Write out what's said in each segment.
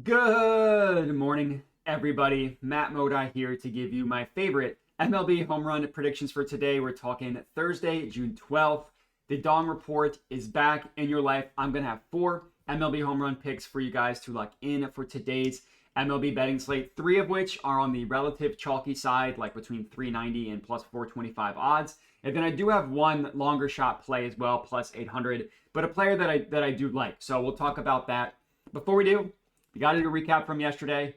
Good morning, everybody. Matt Modi here to give you my favorite MLB home run predictions for today. We're talking Thursday, June 12th. The Dong Report is back in your life. I'm going to have 4 MLB home run picks for you guys to lock in for today's MLB betting slate, 3 of which are on the relative chalky side, like between 390 and plus 425 odds. And then I do have one longer shot play as well, plus 800, but a player that I do like. So we'll talk about that. Before we do, we got to do a recap from yesterday,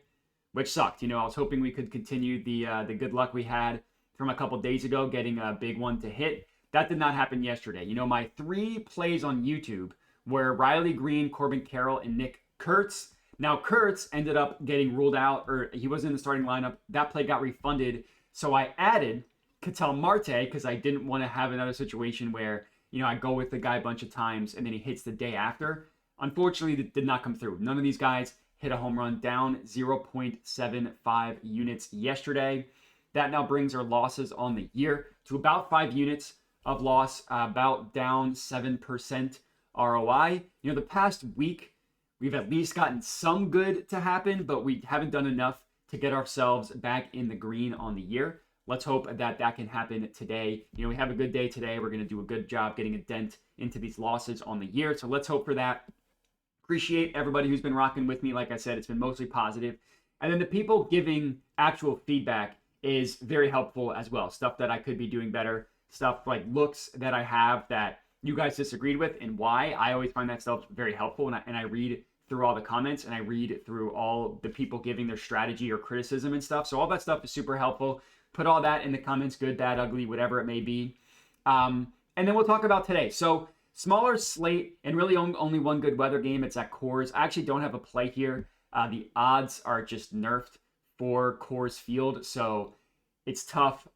which sucked. I was hoping we could continue the good luck we had from a couple days ago, getting a big one to hit. That did not happen yesterday. My 3 plays on YouTube were Riley Green, Corbin Carroll, and Nick Kurtz. Now, Kurtz ended up getting ruled out, or he wasn't in the starting lineup. That play got refunded. So I added Ketel Marte because I didn't want to have another situation where, I go with the guy a bunch of times and then he hits the day after. Unfortunately, it did not come through. None of these guys hit a home run, down 0.75 units yesterday. That now brings our losses on the year to about 5 units of loss, about down 7% ROI. The past week, we've at least gotten some good to happen, but we haven't done enough to get ourselves back in the green on the year. Let's hope that can happen today. We have a good day today. We're going to do a good job getting a dent into these losses on the year. So let's hope for that. Appreciate everybody who's been rocking with me. Like I said, it's been mostly positive. And then the people giving actual feedback is very helpful as well. Stuff that I could be doing better. Stuff like looks that I have that you guys disagreed with and why. I always find that stuff very helpful. And I read through all the comments and I read through all the people giving their strategy or criticism and stuff. So all that stuff is super helpful. Put all that in the comments, good, bad, ugly, whatever it may be. And then we'll talk about today. So smaller slate and really only one good weather game. It's at Coors. I actually don't have a play here. The odds are just nerfed for Coors Field. So it's tough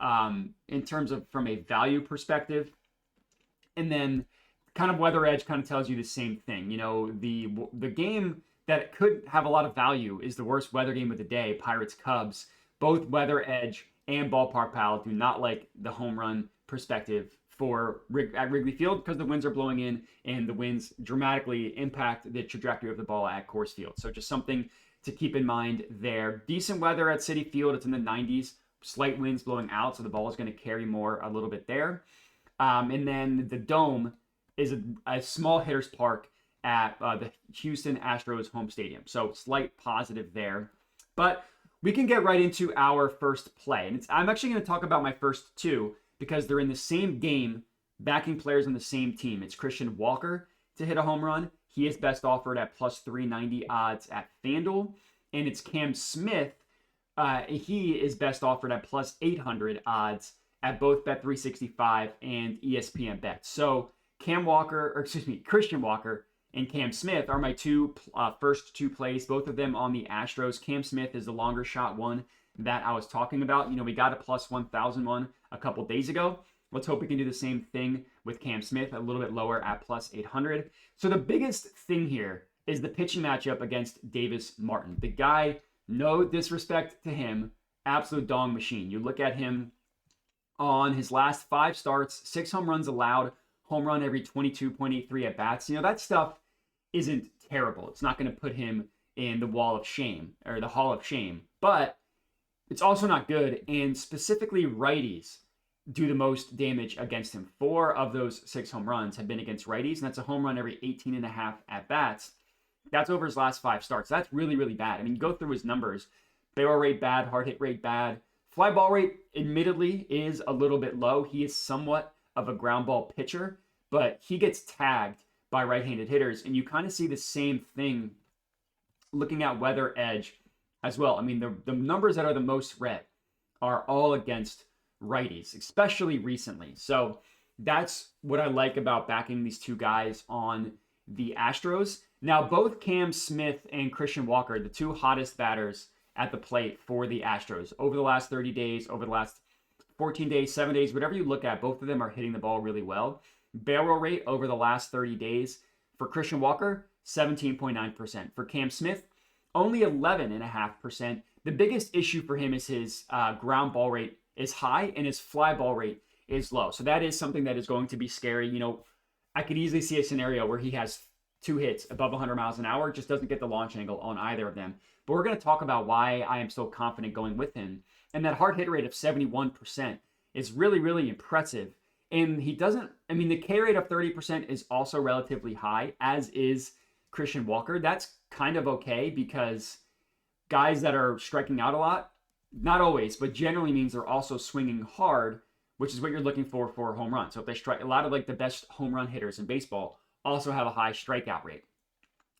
in terms of from a value perspective. And then kind of Weather Edge kind of tells you the same thing. The game that could have a lot of value is the worst weather game of the day, Pirates-Cubs. Both Weather Edge and Ballpark Pal do not like the home run perspective at Wrigley Field because the winds are blowing in and the winds dramatically impact the trajectory of the ball at Coors Field. So just something to keep in mind there. Decent weather at Citi Field. It's in the 90s. Slight winds blowing out, so the ball is going to carry more a little bit there. And then the Dome is a small hitter's park at the Houston Astros home stadium. So slight positive there. But we can get right into our first play. And I'm actually going to talk about my first 2 because they're in the same game, backing players on the same team. It's Christian Walker to hit a home run. He is best offered at plus 390 odds at FanDuel. And it's Cam Smith. He is best offered at plus 800 odds at both Bet365 and ESPN Bet. So Christian Walker and Cam Smith are my first two plays, both of them on the Astros. Cam Smith is the longer shot one that I was talking about. We got a plus 1,001 a couple days ago. Let's hope we can do the same thing with Cam Smith, a little bit lower at plus 800. So the biggest thing here is the pitching matchup against Davis Martin. The guy, no disrespect to him, absolute dong machine. You look at him on his last 5 starts, 6 home runs allowed, home run every 22.83 at bats. That stuff isn't terrible. It's not going to put him in the wall of shame or the hall of shame, but it's also not good. And specifically righties do the most damage against him. 4 of those 6 home runs have been against righties, and that's a home run every 18.5 at bats. That's over his last 5 starts. That's really, really bad. Go through his numbers. Barrel rate bad, hard hit rate bad. Fly ball rate, admittedly, is a little bit low. He is somewhat of a ground ball pitcher, but he gets tagged by right-handed hitters, and you kind of see the same thing looking at Weather Edge as well. The numbers that are the most read are all against righties, especially recently. So that's what I like about backing these 2 guys on the Astros. Now, both Cam Smith and Christian Walker, the 2 hottest batters at the plate for the Astros over the last 30 days, over the last 14 days, 7 days, whatever you look at, both of them are hitting the ball really well. Barrel rate over the last 30 days for Christian Walker, 17.9%. For Cam Smith, only 11.5%. The biggest issue for him is his ground ball rate is high and his fly ball rate is low. So that is something that is going to be scary. I could easily see a scenario where he has 2 hits above 100 miles an hour. Just doesn't get the launch angle on either of them. But we're going to talk about why I am so confident going with him. And that hard hit rate of 71% is really, really impressive. And he doesn't, I mean, the K rate of 30% is also relatively high, as is Christian Walker. That's kind of okay because guys that are striking out a lot, not always, but generally means they're also swinging hard, which is what you're looking for a home run. So if they strike, a lot of like the best home run hitters in baseball also have a high strikeout rate.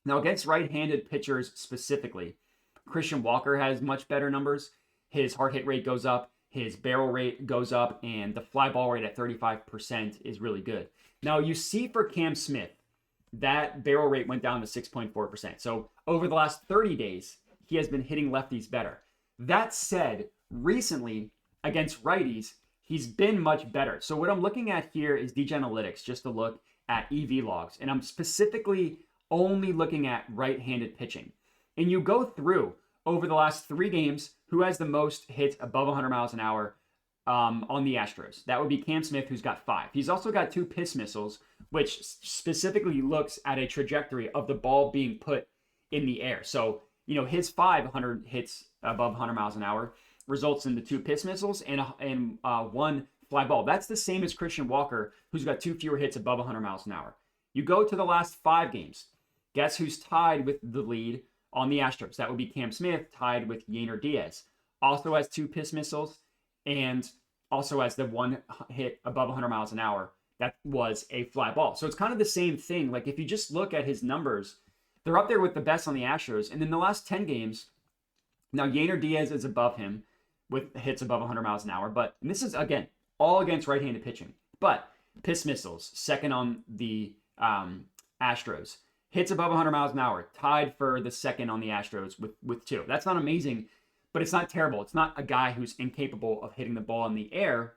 Now against right-handed pitchers specifically, Christian Walker has much better numbers. His hard hit rate goes up, his barrel rate goes up, and the fly ball rate at 35% is really good. Now you see for Cam Smith, that barrel rate went down to 6.4%. So over the last 30 days, he has been hitting lefties better. That said, recently against righties, he's been much better. So what I'm looking at here is DJ Analytics, just to look at EV logs. And I'm specifically only looking at right-handed pitching. And you go through over the last 3 games, who has the most hits above 100 miles an hour on the Astros. That would be Cam Smith, who's got 5. He's also got 2 piss missiles, which specifically looks at a trajectory of the ball being put in the air. So, you know, his 500 hits above 100 miles an hour results in the 2 piss missiles and 1 fly ball. That's the same as Christian Walker, who's got 2 fewer hits above 100 miles an hour. You go to the last 5 games. Guess who's tied with the lead on the Astros? That would be Cam Smith, tied with Yainer Diaz. Also has 2 piss missiles and also has the 1 hit above 100 miles an hour. That was a fly ball. So it's kind of the same thing. Like if you just look at his numbers, they're up there with the best on the Astros. And in the last 10 games, now Yainer Diaz is above him with hits above 100 miles an hour. But and this is, again, all against right-handed pitching. But piss missiles, second on the Astros. Hits above 100 miles an hour, tied for the second on the Astros with 2. That's not amazing, but it's not terrible. It's not a guy who's incapable of hitting the ball in the air.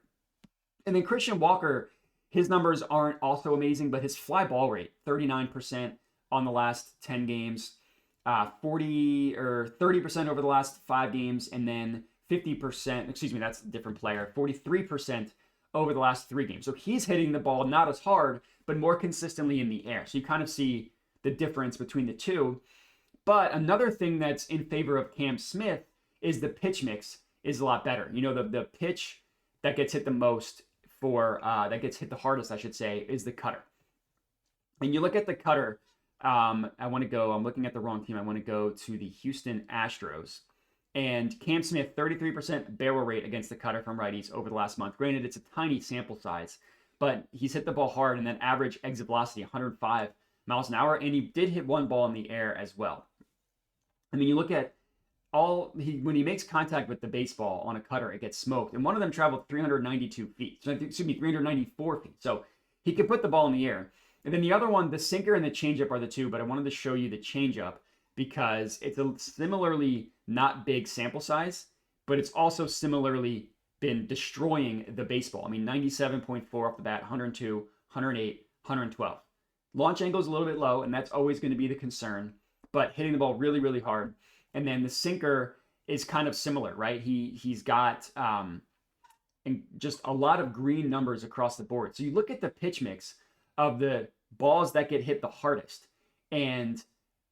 And then Christian Walker, his numbers aren't also amazing, but his fly ball rate, 39% on the last 10 games, 40 or 30% over the last 5 games, and then 50%, excuse me, that's a different player, 43% over the last 3 games. So he's hitting the ball not as hard, but more consistently in the air. So you kind of see the difference between the two. But another thing that's in favor of Cam Smith is the pitch mix is a lot better. You know, the pitch that gets hit the most that gets hit the hardest, I should say, is the cutter. And you look at the cutter, I'm looking at the wrong team. I want to go to the Houston Astros. And Cam Smith, 33% barrel rate against the cutter from righties over the last month. Granted, it's a tiny sample size, but he's hit the ball hard, and then average exit velocity, 105 miles an hour, and he did hit 1 ball in the air as well. And then you look at when he makes contact with the baseball on a cutter, it gets smoked. And one of them traveled 392 feet. 394 feet. So he could put the ball in the air. And then the other one, the sinker and the changeup are the 2, but I wanted to show you the changeup because it's a similarly not big sample size, but it's also similarly been destroying the baseball. I mean, 97.4 off the bat, 102, 108, 112. Launch angle is a little bit low, and that's always going to be the concern, but hitting the ball really, really hard. And then the sinker is kind of similar, right? He's got and just a lot of green numbers across the board. So you look at the pitch mix of the balls that get hit the hardest, and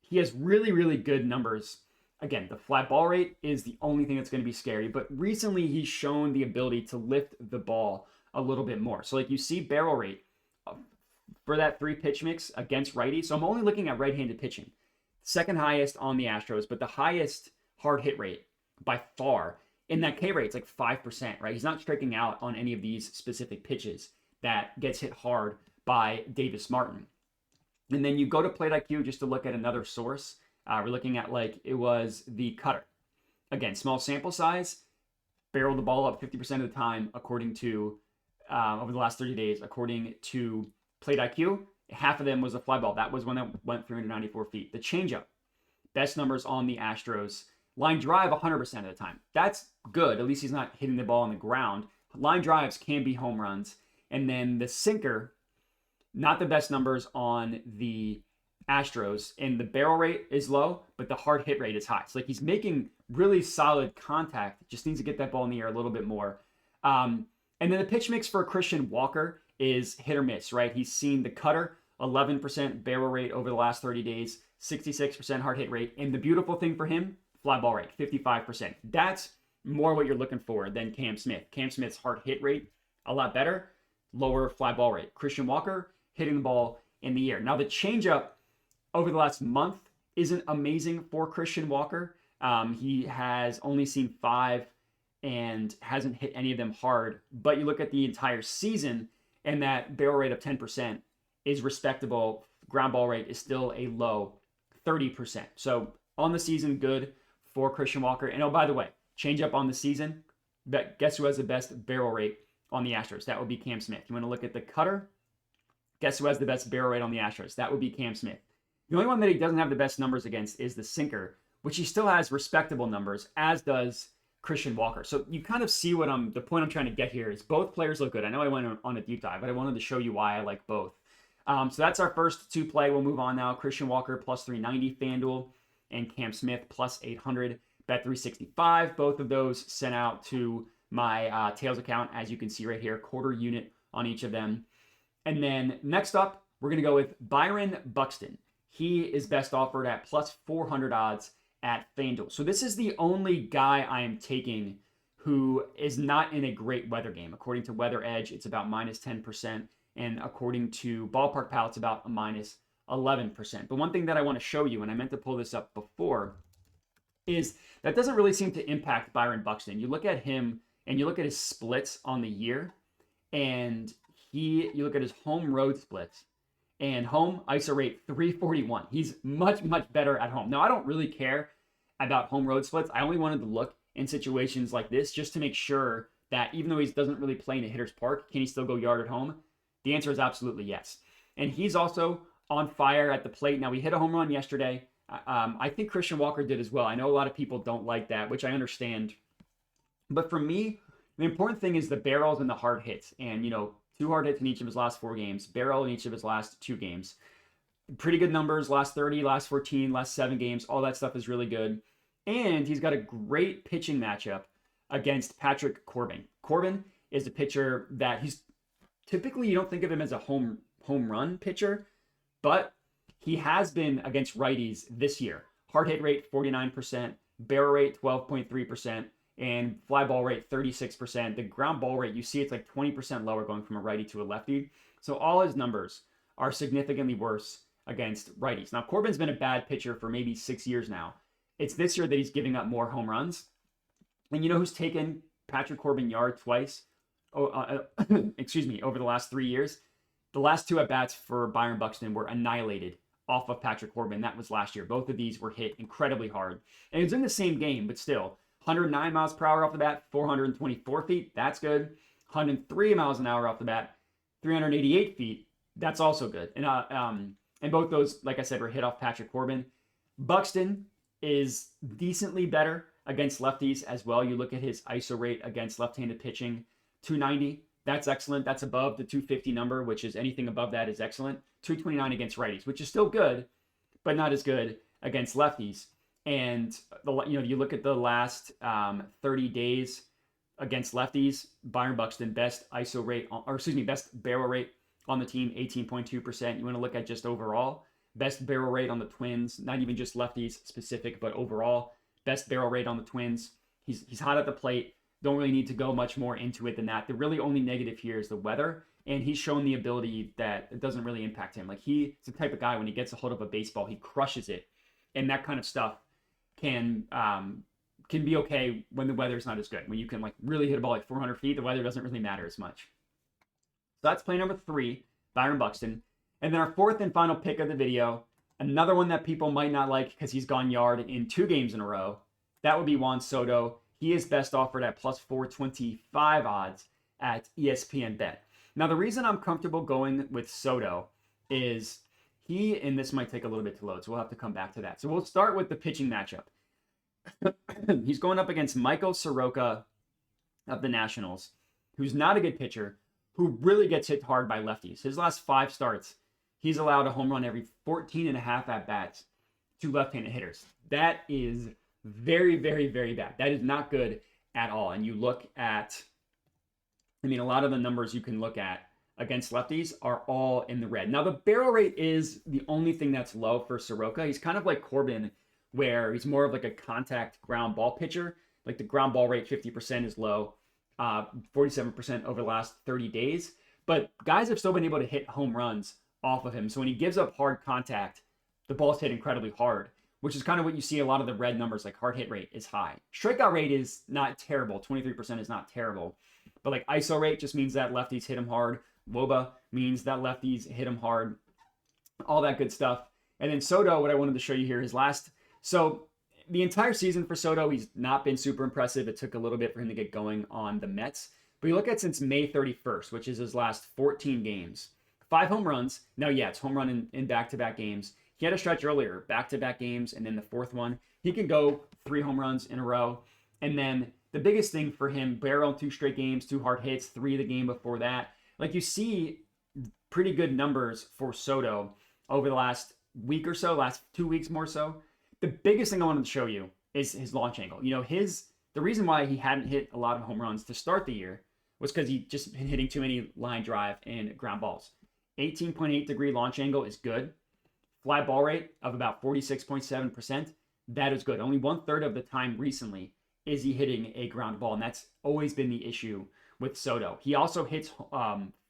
he has really, really good numbers. Again, the fly ball rate is the only thing that's going to be scary, but recently he's shown the ability to lift the ball a little bit more. So like you see barrel rate for that 3 pitch mix against righties. So I'm only looking at right-handed pitching. Second highest on the Astros, but the highest hard hit rate by far in that K rate, it's like 5%, right? He's not striking out on any of these specific pitches that gets hit hard by Davis Martin. And then you go to Plate IQ just to look at another source. We're looking at it was the cutter. Again, small sample size, barreled the ball up 50% of the time according to, over the last 30 days, according to Plate IQ. Half of them was a fly ball. That was when it went 394 feet. The changeup, best numbers on the Astros. Line drive 100% of the time. That's good. At least he's not hitting the ball on the ground. Line drives can be home runs. And then the sinker, not the best numbers on the Astros. And the barrel rate is low, but the hard hit rate is high. So he's making really solid contact. Just needs to get that ball in the air a little bit more. And then the pitch mix for Christian Walker is hit or miss, right? He's seen the cutter 11% barrel rate over the last 30 days, 66% hard hit rate. And the beautiful thing for him, fly ball rate, 55%. That's more what you're looking for than Cam Smith. Cam Smith's hard hit rate, a lot better, lower fly ball rate. Christian Walker, hitting the ball in the air. Now, the changeup over the last month isn't amazing for Christian Walker. He has only seen 5 and hasn't hit any of them hard. But you look at the entire season, and that barrel rate of 10% is respectable. Ground ball rate is still a low 30%. So on the season, good for Christian Walker. And oh, by the way, change up on the season. But guess who has the best barrel rate on the Astros? That would be Cam Smith. You want to look at the cutter? Guess who has the best barrel rate on the Astros? That would be Cam Smith. The only one that he doesn't have the best numbers against is the sinker, which he still has respectable numbers, as does Christian Walker. So you kind of see the point I'm trying to get here is both players look good. I know I went on a deep dive, but I wanted to show you why I like both. So that's our first 2 play. We'll move on now. Christian Walker plus 390 FanDuel and Cam Smith plus 800 Bet365. Both of those sent out to my Tails account, as you can see right here, quarter unit on each of them. And then next up, we're going to go with Byron Buxton. He is best offered at plus 400 odds at FanDuel. So this is the only guy I am taking who is not in a great weather game. According to Weather Edge, it's about minus 10%. And according to Ballpark Pal, it's about a minus 11%. But one thing that I want to show you, and I meant to pull this up before, is that doesn't really seem to impact Byron Buxton. You look at him and you look at his splits on the year, and you look at his home road splits, and home ISO rate 341. He's much, much better at home. Now, I don't really care about home road splits. I only wanted to look in situations like this just to make sure that even though he doesn't really play in a hitter's park, can he still go yard at home? The answer is absolutely yes. And he's also on fire at the plate. Now, we hit a home run yesterday. I think Christian Walker did as well. I know a lot of people don't like that, which I understand. But for me, the important thing is the barrels and the hard hits. And, 2 hard hits in each of his last 4 games, barrel in each of his last 2 games. Pretty good numbers, last 30, last 14, last 7 games. All that stuff is really good. And he's got a great pitching matchup against Patrick Corbin. Corbin is a pitcher that he's typically, you don't think of him as a home run pitcher, but he has been against righties this year. Hard hit rate, 49%, barrel rate, 12.3%, and fly ball rate, 36%. The ground ball rate, you see it's like 20% lower going from a righty to a lefty. So all his numbers are significantly worse against righties. Now, Corbin's been a bad pitcher for maybe 6 years now. It's this year that he's giving up more home runs. And you know who's taken Patrick Corbin yard twice? Over the last 3 years? The last 2 at-bats for Byron Buxton were annihilated off of Patrick Corbin. That was last year. Both of these were hit incredibly hard. And it's in the same game, but still. 109 miles per hour off the bat, 424 feet. That's good. 103 miles an hour off the bat, 388 feet. That's also good. And both those, like I said, were hit off Patrick Corbin. Buxton is decently better against lefties as well. You look at his ISO rate against left-handed pitching, 290. That's excellent. That's above the 250 number, which is anything above that is excellent. 229 against righties, which is still good, but not as good against lefties. And you look at the last 30 days against lefties, Byron Buxton, best ISO rate, best barrel rate on the team, 18.2%. You want to look at just overall, best barrel rate on the Twins, not even just lefties specific, but overall, best barrel rate on the Twins. He's hot at the plate. Don't really need to go much more into it than that. The really only negative here is the weather, and he's shown the ability that it doesn't really impact him. Like, he's the type of guy, when he gets a hold of a baseball, he crushes it, and that kind of stuff can be okay when the weather's not as good. When you can really hit a ball like 400 feet, the weather doesn't really matter as much. So that's play number 3, Byron Buxton. And then our 4th and final pick of the video, another one that people might not like because he's gone yard in 2 games in a row. That would be Juan Soto. He is best offered at plus 425 odds at ESPN Bet. Now, the reason I'm comfortable going with Soto is and this might take a little bit to load, so we'll have to come back to that. So we'll start with the pitching matchup. He's going up against Michael Soroka of the Nationals, who's not a good pitcher, who really gets hit hard by lefties. His last 5 starts, he's allowed a home run every 14 and a half at-bats to left-handed hitters. That is very, very, very bad. That is not good at all. And you look at, a lot of the numbers you can look at against lefties are all in the red. Now, the barrel rate is the only thing that's low for Soroka. He's kind of like Corbin, where he's more of like a contact ground ball pitcher. Like the ground ball rate, 50% is low, 47% over the last 30 days. But guys have still been able to hit home runs off of him. So when he gives up hard contact, the ball's hit incredibly hard, which is kind of what you see a lot of the red numbers, like hard hit rate is high. Strikeout rate is not terrible. 23% is not terrible. But like ISO rate just means that lefties hit him hard. WOBA means that lefties hit him hard. All that good stuff. And then Soto, what I wanted to show you here, so the entire season for Soto, he's not been super impressive. It took a little bit for him to get going on the Mets. But you look at since May 31st, which is his last 14 games, 5 home runs. Now, yeah, it's home run in back-to-back games. He had a stretch earlier, back-to-back games, and then the fourth one. He can go 3 home runs in a row. And then the biggest thing for him, barrel 2 straight games, 2 hard hits, 3 the game before that. Like you see pretty good numbers for Soto over the last week or so, last 2 weeks more so. The biggest thing I wanted to show you is his launch angle. You know, the reason why he hadn't hit a lot of home runs to start the year was because he just been hitting too many line drive and ground balls. 18.8 degree launch angle is good. Fly ball rate of about 46.7%. That is good. Only 1/3 of the time recently is he hitting a ground ball, and that's always been the issue with Soto. He also hits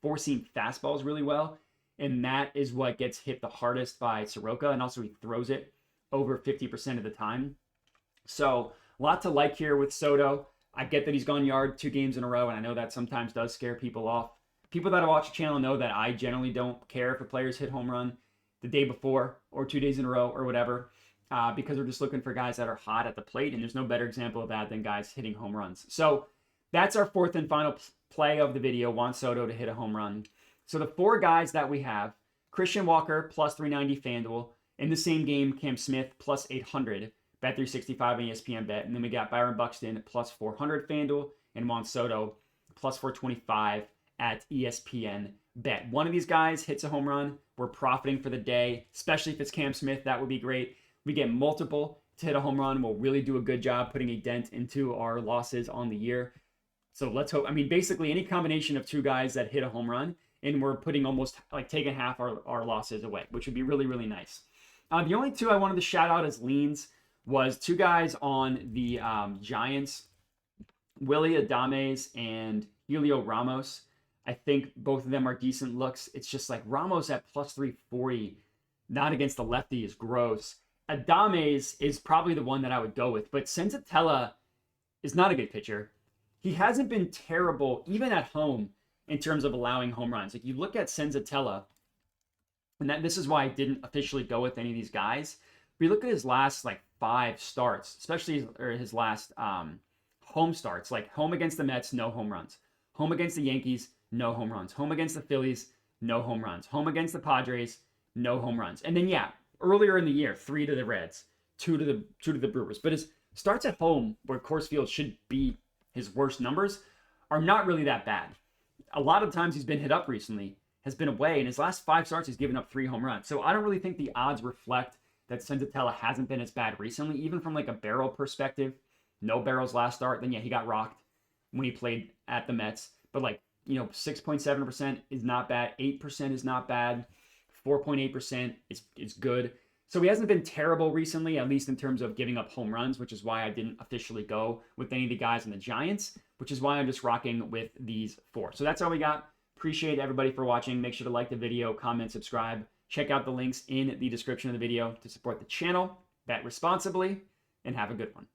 four-seam fastballs really well, and that is what gets hit the hardest by Soroka, and also he throws it over 50% of the time. So a lot to like here with Soto. I get that he's gone yard 2 games in a row, and I know that sometimes does scare people off. People that watch the channel know that I generally don't care if a player's hit home run the day before or 2 days in a row or whatever, because we're just looking for guys that are hot at the plate, and there's no better example of that than guys hitting home runs. So that's our 4th and final play of the video, Juan Soto to hit a home run. So the 4 guys that we have, Christian Walker, plus 390 FanDuel. In the same game, Cam Smith, plus 800, Bet365 and ESPN Bet. And then we got Byron Buxton, plus 400 FanDuel, and Juan Soto, plus 425 at ESPN Bet. One of these guys hits a home run, we're profiting for the day, especially if it's Cam Smith. That would be great. We get multiple to hit a home run. We'll really do a good job putting a dent into our losses on the year. So let's hope. I mean, basically any combination of 2 guys that hit a home run, and we're putting almost like taking half our losses away, which would be really, really nice. The only 2 I wanted to shout out as leans was 2 guys on the Giants, Willy Adames and Julio Ramos. I think both of them are decent looks. It's just like Ramos at plus 340, not against the lefty, is gross. Adames is probably the one that I would go with, but Senzatella is not a good pitcher. He hasn't been terrible, even at home, in terms of allowing home runs. Like you look at Senzatella, and this is why I didn't officially go with any of these guys. But you look at his last like 5 starts, especially his last home starts, like home against the Mets, no home runs. Home against the Yankees, no home runs. Home against the Phillies, no home runs. Home against the Padres, no home runs. And then earlier in the year, 3 to the Reds, 2 to the Brewers. But his starts at home, where Coors Field should be his worst numbers, are not really that bad. A lot of times he's been hit up recently, has been away. In his last 5 starts, he's given up 3 home runs. So I don't really think the odds reflect that Senzatella hasn't been as bad recently, even from like a barrel perspective. No barrels last start. Then he got rocked when he played at the Mets. But 6.7% is not bad. 8% is not bad. 4.8% is good. So he hasn't been terrible recently, at least in terms of giving up home runs, which is why I didn't officially go with any of the guys in the Giants, which is why I'm just rocking with these 4. So that's all we got. Appreciate everybody for watching. Make sure to like the video, comment, subscribe. Check out the links in the description of the video to support the channel. Bet responsibly, and have a good one.